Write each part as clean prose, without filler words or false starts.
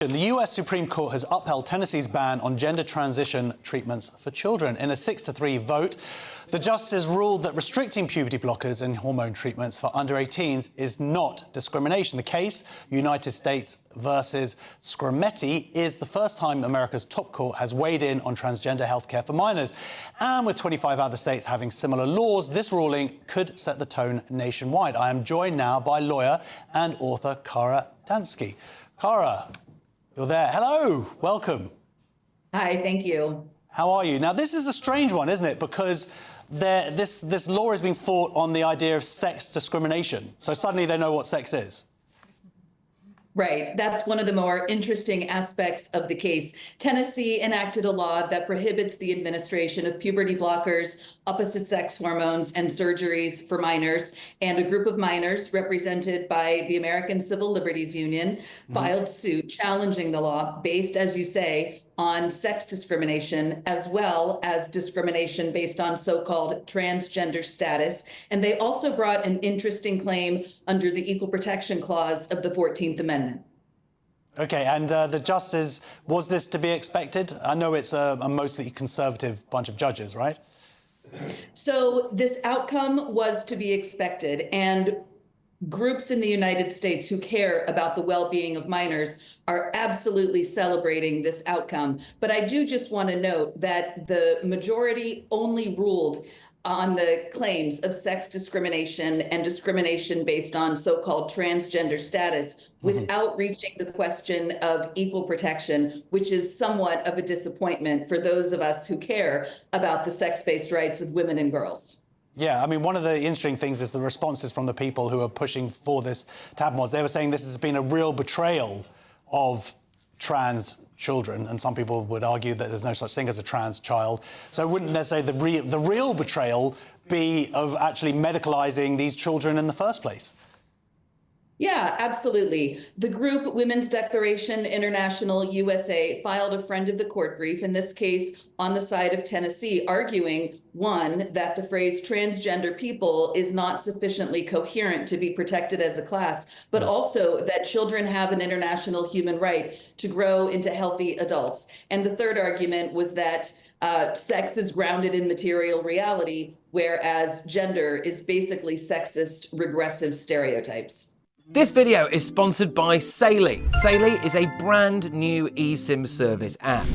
The US Supreme Court has upheld Tennessee's ban on gender transition treatments for children. In a 6-3 vote, the justices ruled that restricting puberty blockers and hormone treatments for under 18s is not discrimination. The case, United States versus Scarametti, is the first time America's top court has weighed in on transgender healthcare for minors. And with 25 other states having similar laws, this ruling could set the tone nationwide. I am joined now by lawyer and author Kara Dansky. Kara, you're there. Hello, welcome. Hi, thank you. How are you? Now, this is a strange one, isn't it? Because this law is being fought on the idea of sex discrimination. So suddenly they know what sex is. Right. That's one of the more interesting aspects of the case. Tennessee enacted a law that prohibits the administration of puberty blockers, opposite sex hormones, and surgeries for minors. And a group of minors represented by the American Civil Liberties Union filed suit challenging the law based, as you say, on sex discrimination, as well as discrimination based on so-called transgender status. And they also brought an interesting claim under the Equal Protection Clause of the 14th Amendment. OK, and the justices, was this to be expected? I know it's a mostly conservative bunch of judges, right? So this outcome was to be expected. And groups in the United States who care about the well-being of minors are absolutely celebrating this outcome. But I do just want to note that the majority only ruled on the claims of sex discrimination and discrimination based on so-called transgender status without reaching the question of equal protection, which is somewhat of a disappointment for those of us who care about the sex-based rights of women and girls. Yeah, I mean, one of the interesting things is the responses from the people who are pushing for this to happen. They were saying this has been a real betrayal of trans children, and some people would argue that there's no such thing as a trans child. So wouldn't they say the real betrayal be of actually medicalising these children in the first place? Yeah, absolutely. The group Women's Declaration International USA filed a friend of the court brief, in this case on the side of Tennessee, arguing, one, that the phrase transgender people is not sufficiently coherent to be protected as a class, but also that children have an international human right to grow into healthy adults. And the third argument was that sex is grounded in material reality, whereas gender is basically sexist, regressive stereotypes. This video is sponsored by Saily. Saily is a brand new eSIM service app.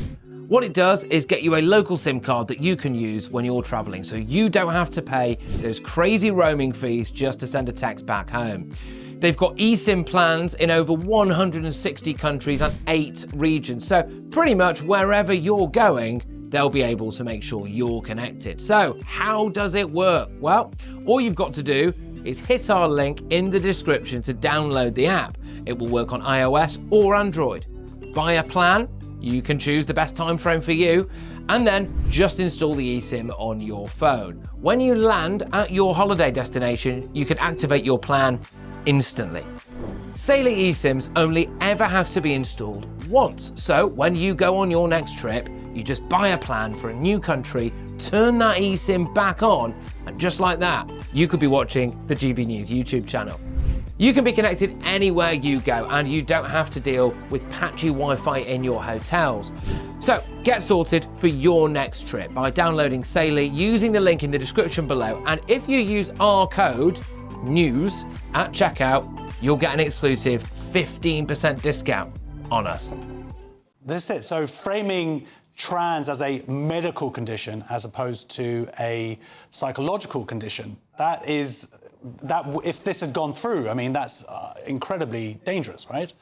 What it does is get you a local SIM card that you can use when you're traveling, so you don't have to pay those crazy roaming fees just to send a text back home. They've got eSIM plans in over 160 countries and 8 regions, so pretty much wherever you're going, they'll be able to make sure you're connected. So how does it work? Well, all you've got to do is hit our link in the description to download the app. It will work on iOS or Android. Buy a plan, you can choose the best time frame for you, and then just install the eSIM on your phone. When you land at your holiday destination, you can activate your plan instantly. Saily eSIMs only ever have to be installed once, so when you go on your next trip, you just buy a plan for a new country, turn that eSIM back on, and just like that, you could be watching the GB News YouTube channel. You can be connected anywhere you go, and you don't have to deal with patchy Wi-Fi in your hotels. So get sorted for your next trip by downloading Saily using the link in the description below, and if you use our code NEWS at checkout, you'll get an exclusive 15% discount on us. This is it. So framing trans as a medical condition as opposed to a psychological condition, that if this had gone through, I mean, that's incredibly dangerous, right?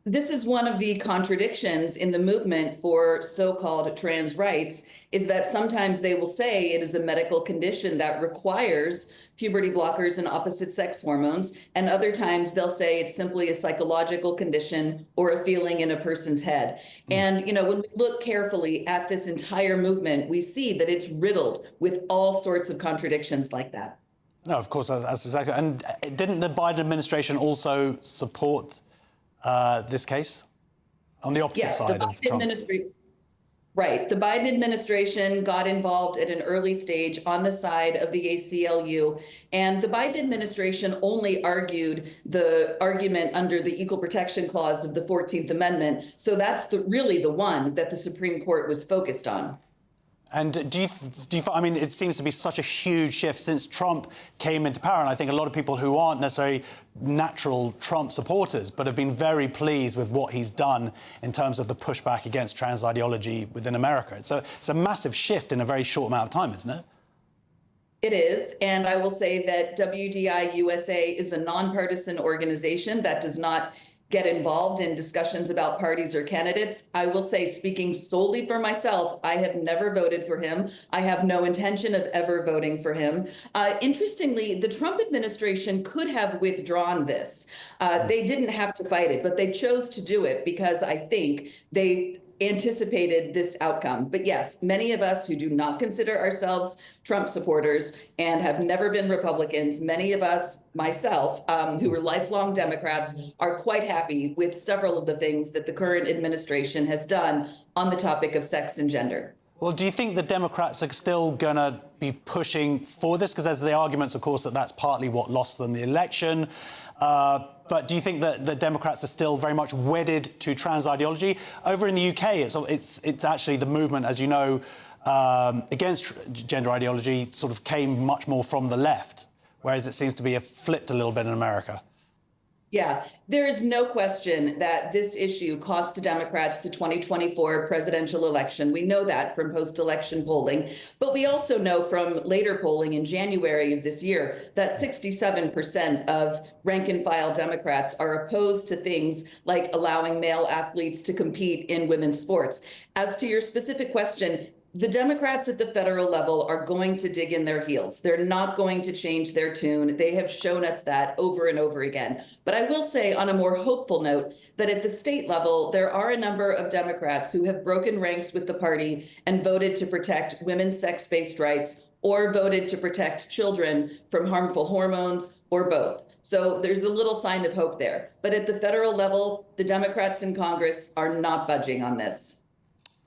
This is one of the contradictions in the movement for so-called trans rights, is that sometimes they will say it is a medical condition that requires puberty blockers and opposite sex hormones, and other times they'll say it's simply a psychological condition or a feeling in a person's head. And, you know, when we look carefully at this entire movement, we see that it's riddled with all sorts of contradictions like that. No, of course, that's exactly. And didn't the Biden administration also support this case on the opposite side of Trump? Right. The Biden administration got involved at an early stage on the side of the ACLU, and the Biden administration only argued the argument under the Equal Protection Clause of the 14th Amendment. So that's really the one that the Supreme Court was focused on. And I mean, it seems to be such a huge shift since Trump came into power. And I think a lot of people who aren't necessarily natural Trump supporters, but have been very pleased with what he's done in terms of the pushback against trans ideology within America. It's a massive shift in a very short amount of time, isn't it? It is. And I will say that WDI USA is a nonpartisan organization that does not get involved in discussions about parties or candidates. I will say, speaking solely for myself, I have never voted for him. I have no intention of ever voting for him. Interestingly, the Trump administration could have withdrawn this. They didn't have to fight it, but they chose to do it because I think they anticipated this outcome. But yes, many of us who do not consider ourselves Trump supporters and have never been Republicans, many of us, myself, who are lifelong Democrats, are quite happy with several of the things that the current administration has done on the topic of sex and gender. Well, do you think the Democrats are still going to be pushing for this? Because there's the arguments, of course, that that's partly what lost them the election. But do you think that the Democrats are still very much wedded to trans ideology? Over in the UK, it's actually the movement, as you know, against gender ideology sort of came much more from the left, whereas it seems to be flipped a little bit in America. Yeah, there is no question that this issue cost the Democrats the 2024 presidential election. We know that from post-election polling, but we also know from later polling in January of this year that 67% of rank-and-file Democrats are opposed to things like allowing male athletes to compete in women's sports. As to your specific question, the Democrats at the federal level are going to dig in their heels. They're not going to change their tune. They have shown us that over and over again. But I will say on a more hopeful note that at the state level, there are a number of Democrats who have broken ranks with the party and voted to protect women's sex-based rights or voted to protect children from harmful hormones or both. So there's a little sign of hope there. But at the federal level, the Democrats in Congress are not budging on this.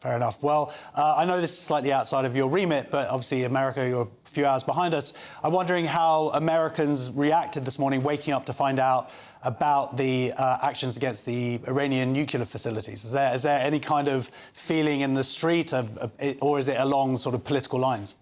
Fair enough. Well, I know this is slightly outside of your remit, but obviously America, you're a few hours behind us. I'm wondering how Americans reacted this morning, waking up to find out about the actions against the Iranian nuclear facilities. Is there any kind of feeling in the street, or is it along sort of political lines?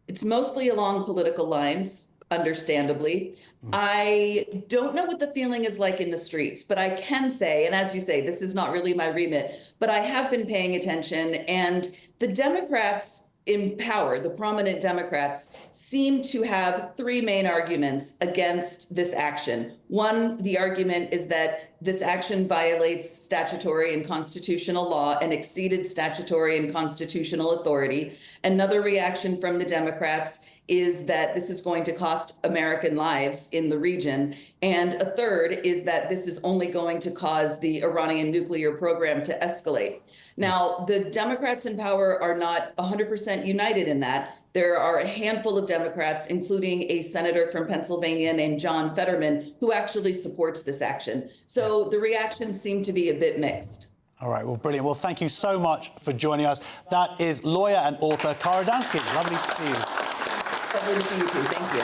It's mostly along political lines, understandably. I don't know what the feeling is like in the streets, but I can say, and as you say, this is not really my remit, but I have been paying attention, and the Democrats in power, the prominent Democrats, seem to have three main arguments against this action. One, the argument is that this action violates statutory and constitutional law and exceeded statutory and constitutional authority. Another reaction from the Democrats is that this is going to cost American lives in the region. And a third is that this is only going to cause the Iranian nuclear program to escalate. Now, the Democrats in power are not 100% united in that. There are a handful of Democrats, including a senator from Pennsylvania named John Fetterman, who actually supports this action. So the reactions seem to be a bit mixed. All right, well, brilliant. Well, thank you so much for joining us. That is lawyer and author Kara Dansky. Lovely to see you. Lovely to see you too. Thank you.